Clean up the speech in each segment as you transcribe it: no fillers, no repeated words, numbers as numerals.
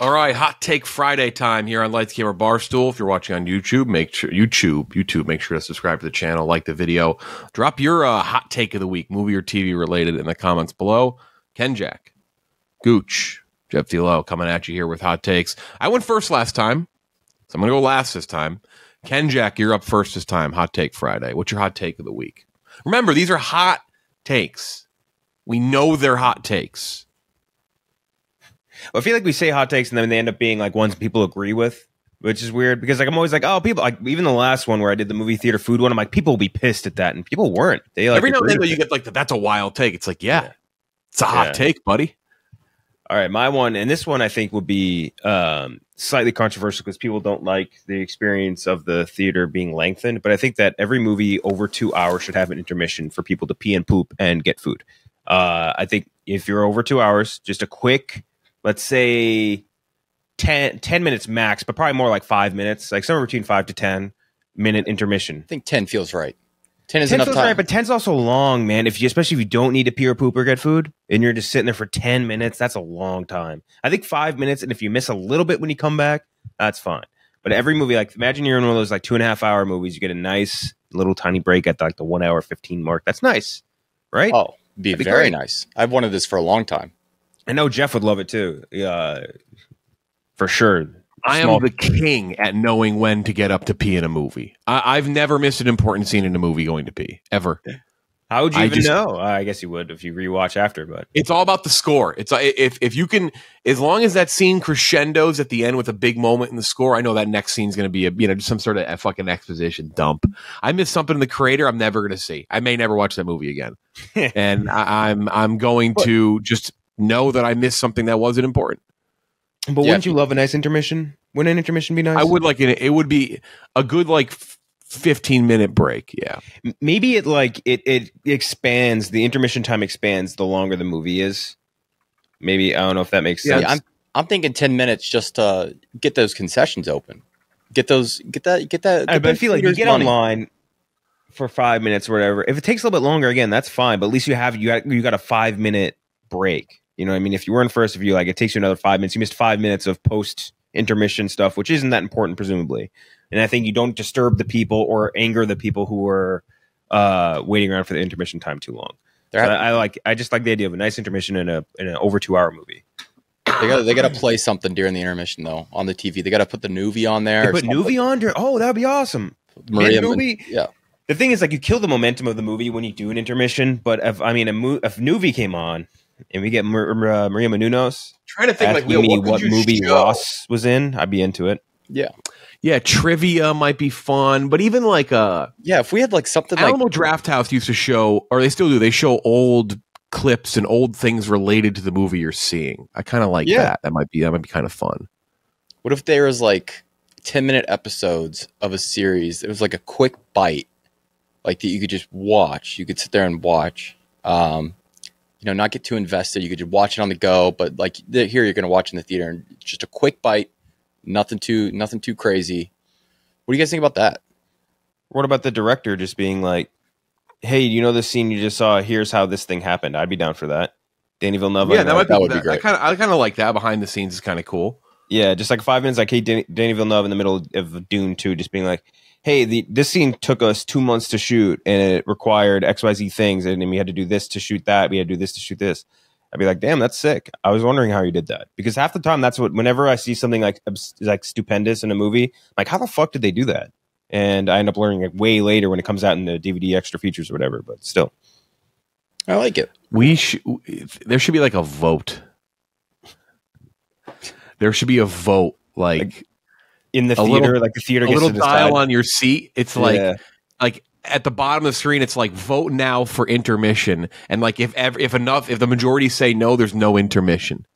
All right, hot take Friday time here on Lights Camera Barstool. If you're watching on YouTube, make sure to subscribe to the channel, like the video, drop your hot take of the week, movie or TV related, in the comments below. Ken Jack, Gooch, Jeff D'Lo coming at you here with hot takes. I went first last time, so I'm gonna go last this time. Ken Jack, you're up first this time. Hot take Friday. What's your hot take of the week? Remember, these are hot takes. We know they're hot takes. Well, I feel like we say hot takes and then they end up being like ones people agree with, which is weird because like I'm always like, oh, people like even the last one where I did the movie theater food one, I'm like, people will be pissed at that, and people weren't. They like every now and then you get like that's a wild take. It's like, yeah. It's a hot take, buddy. All right, my one, and this one I think would be slightly controversial because people don't like the experience of the theater being lengthened. But I think that every movie over 2 hours should have an intermission for people to pee and poop and get food. I think if you're over 2 hours, just a quick, let's say 10 minutes max, but probably more like 5 minutes, like somewhere between 5 to 10-minute intermission. I think 10 feels right. 10 is enough time. Right, but 10's also long, man. Especially if you don't need to pee or poop or get food, and you're just sitting there for 10 minutes, that's a long time. I think 5 minutes, and if you miss a little bit when you come back, that's fine. But every movie, like imagine you're in one of those like 2.5 hour movies, you get a nice little tiny break at like the 1 hour 15 mark. That's nice, right? Oh, be very nice. I've wanted this for a long time. I know Jeff would love it too. For sure. I am the king at knowing when to get up to pee in a movie. I've never missed an important scene in a movie going to pee, ever. How would you even know? I guess you would if you rewatch after, but it's all about the score. It's if you can, as long as that scene crescendos at the end with a big moment in the score, I know that next scene is going to be just some sort of a fucking exposition dump. I missed something in The Creator I'm never going to see. I may never watch that movie again, and I'm going to just know that I missed something that wasn't important. But wouldn't you love a nice intermission? Wouldn't an intermission be nice? I would like it. It would be a good 15-minute break. Yeah. Maybe it expands. The intermission time expands the longer the movie is. Maybe I don't know if that makes sense. Yeah, I'm thinking 10 minutes just to get those concessions open. Get that. I feel like you get online for 5 minutes or whatever. If it takes a little bit longer, again, that's fine. But at least you got a 5 minute break. You know what I mean? If you weren't first, if you it takes you another 5 minutes, you missed 5 minutes of post intermission stuff, which isn't that important, presumably. And I think you don't disturb the people or anger the people who are waiting around for the intermission time too long. So I just like the idea of a nice intermission in an over 2 hour movie. They gotta play something during the intermission though on the TV. They gotta put the Nuvi on there. They put Nuvi on during. Oh, that'd be awesome. Yeah. The thing is, you kill the momentum of the movie when you do an intermission. But if Nuvi came on. And we get Maria Menounos. Trying to think what movie Ross was in. I'd be into it. Yeah. Trivia might be fun, but even if we had something Alamo Draft House used to show, or they still do. They show old clips and old things related to the movie you're seeing. I kind of like that. That might be kind of fun. What if there was 10-minute episodes of a series? It was a quick bite, that you could just watch. You could sit there and watch. Not get too invested. You could just watch it on the go, but here you're going to watch in the theater and just a quick bite, nothing too crazy. What do you guys think about that? What about the director just being like, hey, this scene you just saw? Here's how this thing happened. I'd be down for that. Danny Villeneuve. Yeah, that would be great. I kind of like that. Behind the scenes is kind of cool. Yeah, just 5 minutes. Hey, Danny Villeneuve in the middle of Dune 2, just being like, hey, this scene took us 2 months to shoot, and it required XYZ things, and then we had to do this to shoot that. We had to do this to shoot this. I'd be like, damn, that's sick. I was wondering how you did that. Because half the time, whenever I see something stupendous in a movie, how the fuck did they do that? And I end up learning way later when it comes out in the DVD extra features or whatever, but still. I like it. There should be a vote. There should be a vote, in the theater, the theater gets a little to decide. dial on your seat. It's at the bottom of the screen, it's vote now for intermission. And if the majority say no, there's no intermission.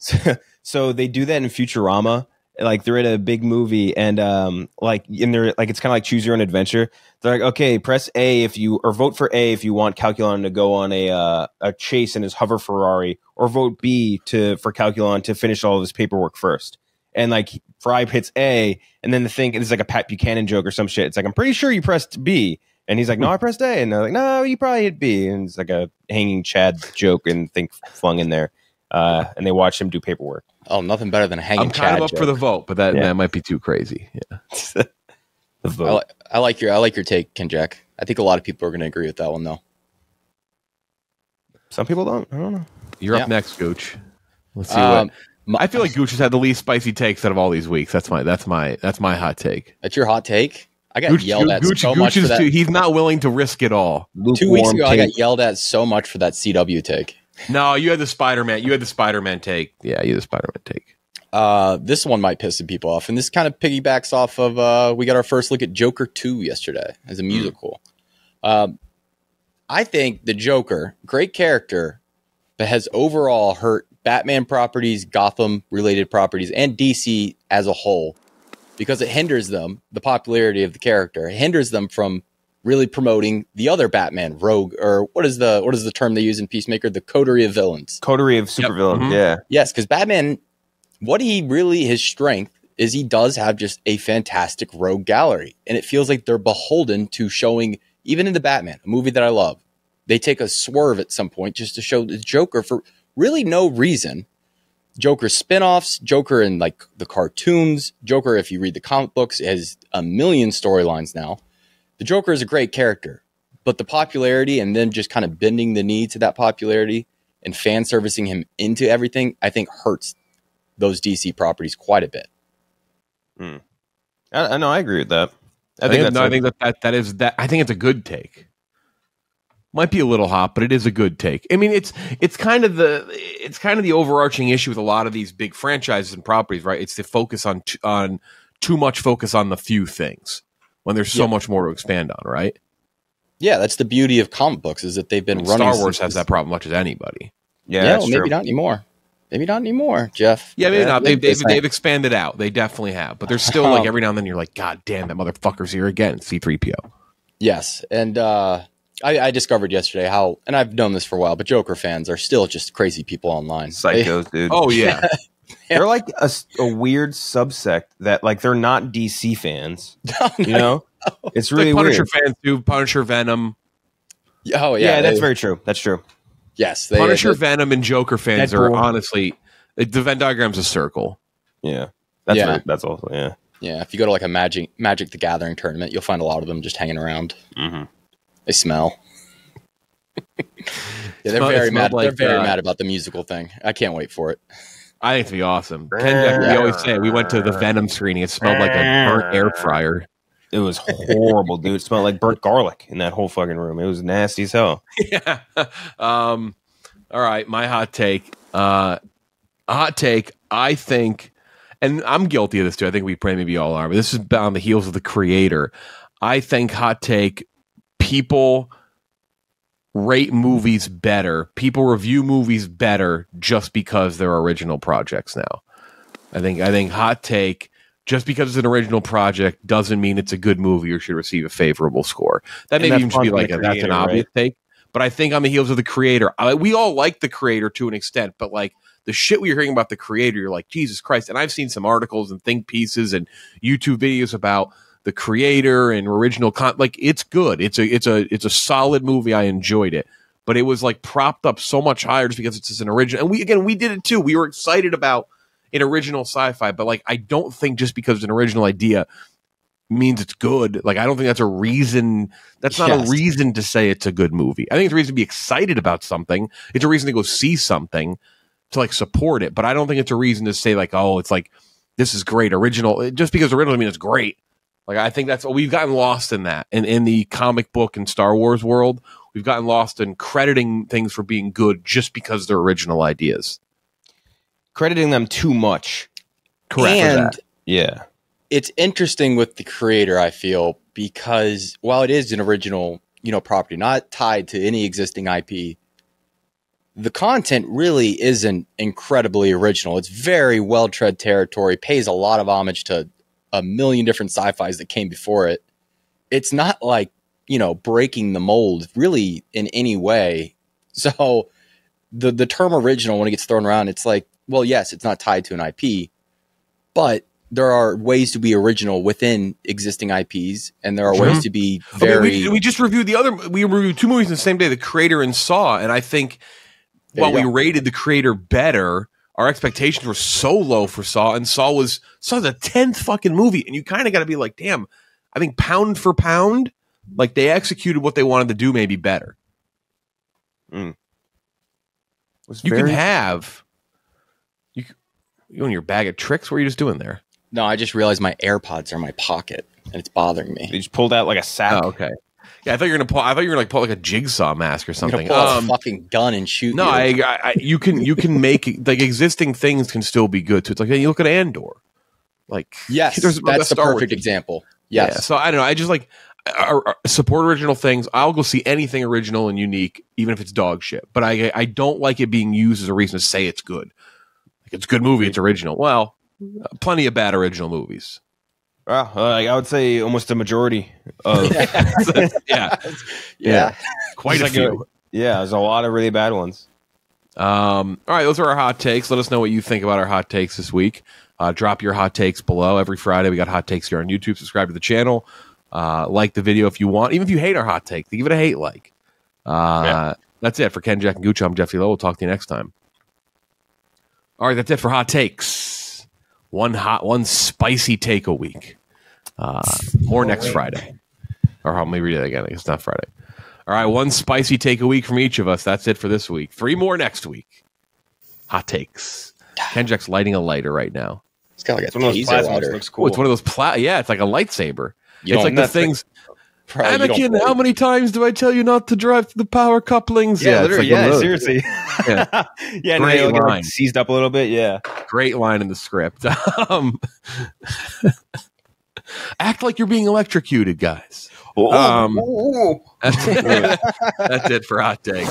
So they do that in Futurama. They're in a big movie and it's kind of choose your own adventure. They're like, okay, press A or vote for A if you want Calculon to go on a chase in his hover Ferrari, or vote B for Calculon to finish all of his paperwork first. And Fry hits A, and then the thing is a Pat Buchanan joke or some shit. It's I'm pretty sure you pressed B, and he's like, no, I pressed A, and they're like, no, you probably hit B, and it's a hanging Chad joke and thing flung in there, and they watch him do paperwork. Oh, nothing better than a hanging I'm kind Chad of up joke. for the vote, but that might be too crazy. Yeah. The vote. I like your take, Kenjack. I think a lot of people are going to agree with that one, though. Some people don't. I don't know. You're up next, Gooch. Let's see what. I feel like Gooch has had the least spicy takes out of all these weeks. That's my hot take. That's your hot take? I got yelled at so much for that. He's not willing to risk it all. 2 weeks ago, I got yelled at so much for that CW take. No, you had the Spider-Man. You had the Spider-Man take. Yeah, you had the Spider-Man take. This one might piss some people off, and this kind of piggybacks off of we got our first look at Joker 2 yesterday as a musical. I think the Joker, great character, but has overall hurt Batman properties, Gotham-related properties, and DC as a whole because it hinders them, the popularity of the character. It hinders them from really promoting the other Batman, Rogue, or what is the term they use in Peacemaker? The coterie of villains. Coterie of supervillains, yeah. Yes, because Batman, his strength is he does have just a fantastic rogue gallery. And it feels like they're beholden to showing, even in the Batman, a movie that I love, they take a swerve at some point just to show the Joker for really no reason. Joker spin-offs, Joker in like the cartoons, Joker, if you read the comic books, has a million storylines now. The Joker is a great character, but the popularity and then just kind of bending the knee to that popularity and fan servicing him into everything, I think hurts those DC properties quite a bit. I know. I agree with that. I think it's a good take. Might be a little hot, but it is a good take. I mean, it's kind of the overarching issue with a lot of these big franchises and properties, right? It's the focus on too much focus on the few things when there's so much more to expand on, right? Yeah, that's the beauty of comic books is that they've been running. Star Wars has that problem much as anybody. Yeah, well, maybe not anymore. Maybe not anymore, Jeff. Yeah, maybe not. They've expanded out. They definitely have. But there's still like every now and then you're like, God damn, that motherfucker's here again. C-3PO. Yes, and I discovered yesterday how, and I've known this for a while, but Joker fans are still just crazy people online. Psychos, dude. Oh, yeah. They're like a weird subsect that, like, they're not DC fans. You know? It's really like Punisher weird. fans do. Punisher, Venom. Oh, yeah. That's very true. That's true. Yes. Punisher, Venom, and Joker fans Deadpool. are honestly, the Venn diagram's a circle. Yeah. That's also, yeah. Yeah, if you go to like a Magic the Gathering tournament, you'll find a lot of them just hanging around. Mm-hmm. They smell. They're very mad. They're very mad about the musical thing. I can't wait for it. I think it's be awesome. Ken, we always say we went to the Venom screening. It smelled like a burnt air fryer. It was horrible, dude. It smelled like burnt garlic in that whole fucking room. It was nasty as hell. Yeah. All right, my hot take. I think, and I'm guilty of this too. I think we maybe all are, but this is on the heels of the creator. I think hot take. People rate movies better. People review movies better just because they're original projects now. I think hot take, just because it's an original project doesn't mean it's a good movie or should receive a favorable score. That maybe even should be like that's an obvious take. But I think on the heels of the creator, we all like the creator to an extent, but like the shit we're hearing about the creator, you're like, Jesus Christ. And I've seen some articles and think pieces and YouTube videos about the creator and original like it's good. It's a solid movie. I enjoyed it, but it was like propped up so much higher just because it's an original. And we did it too. We were excited about an original sci-fi, but like I don't think just because it's an original idea means it's good. Like I don't think that's a reason. That's not a reason to say it's a good movie. I think it's a reason to be excited about something. It's a reason to go see something to like support it. But I don't think it's a reason to say like, oh, it's like this is great original. Just because original means it's great. Like, I think that's what we've gotten lost in that. And in the comic book and Star Wars world, we've gotten lost in crediting things for being good just because they're original ideas. Crediting them too much. Correct. And yeah. It's interesting with the creator, I feel, because while it is an original, property, not tied to any existing IP, the content really isn't incredibly original. It's very well-tread territory, pays a lot of homage to a million different sci-fis that came before it. It's not like, breaking the mold really in any way. So the term original, when it gets thrown around, it's like, well, yes, it's not tied to an IP, but there are ways to be original within existing IPs, and there are ways to be very... we just reviewed we reviewed two movies in the same day, The Creator and Saw, and I think while we rated The Creator better, our expectations were so low for Saw, and Saw was the 10th fucking movie, and you kind of got to be like, damn. I think pound for pound, like they executed what they wanted to do, maybe better. You can have you in your bag of tricks. What are you just doing there? No, I just realized my AirPods are in my pocket and it's bothering me. You just pulled out like a sack. Oh, okay. Yeah, I thought you were gonna pull. I thought you were like pull like a jigsaw mask or something. Pull out a fucking gun and shoot. No, you. you can make like existing things can still be good. So it's like you look at Andor. Like yes, that's the perfect example. Yes. Yeah, so I don't know. I just like support original things. I'll go see anything original and unique, even if it's dog shit. But I don't like it being used as a reason to say it's good. Like it's a good movie. It's original. Well, plenty of bad original movies. Well, I would say almost a majority of yeah. Quite a few. There's a lot of really bad ones. All right, those are our hot takes. Let us know what you think about our hot takes this week. Drop your hot takes below. Every Friday we got hot takes here on YouTube. Subscribe to the channel. Like the video if you want. Even if you hate our hot take, give it a hate like. That's it for Ken, Jack, and Gucci. I'm Jeffy Lowe. We'll talk to you next time. All right, that's it for hot takes. One spicy take a week. More next Friday. Or let me read it again. It's not Friday. All right, one spicy take a week from each of us. That's it for this week. 3 more next week. Hot takes. Ken Jack's lighting a lighter right now. It's got like a taser lighter. Looks cool. Oh, it's one of those it's like a lightsaber. It's like the things. Anakin, how many times do I tell you not to drive through the power couplings? Yeah, literally. Like Seriously. Yeah, and great they'll line. get seized up a little bit. Yeah, great line in the script. Act like you're being electrocuted, guys. That's it for hot take.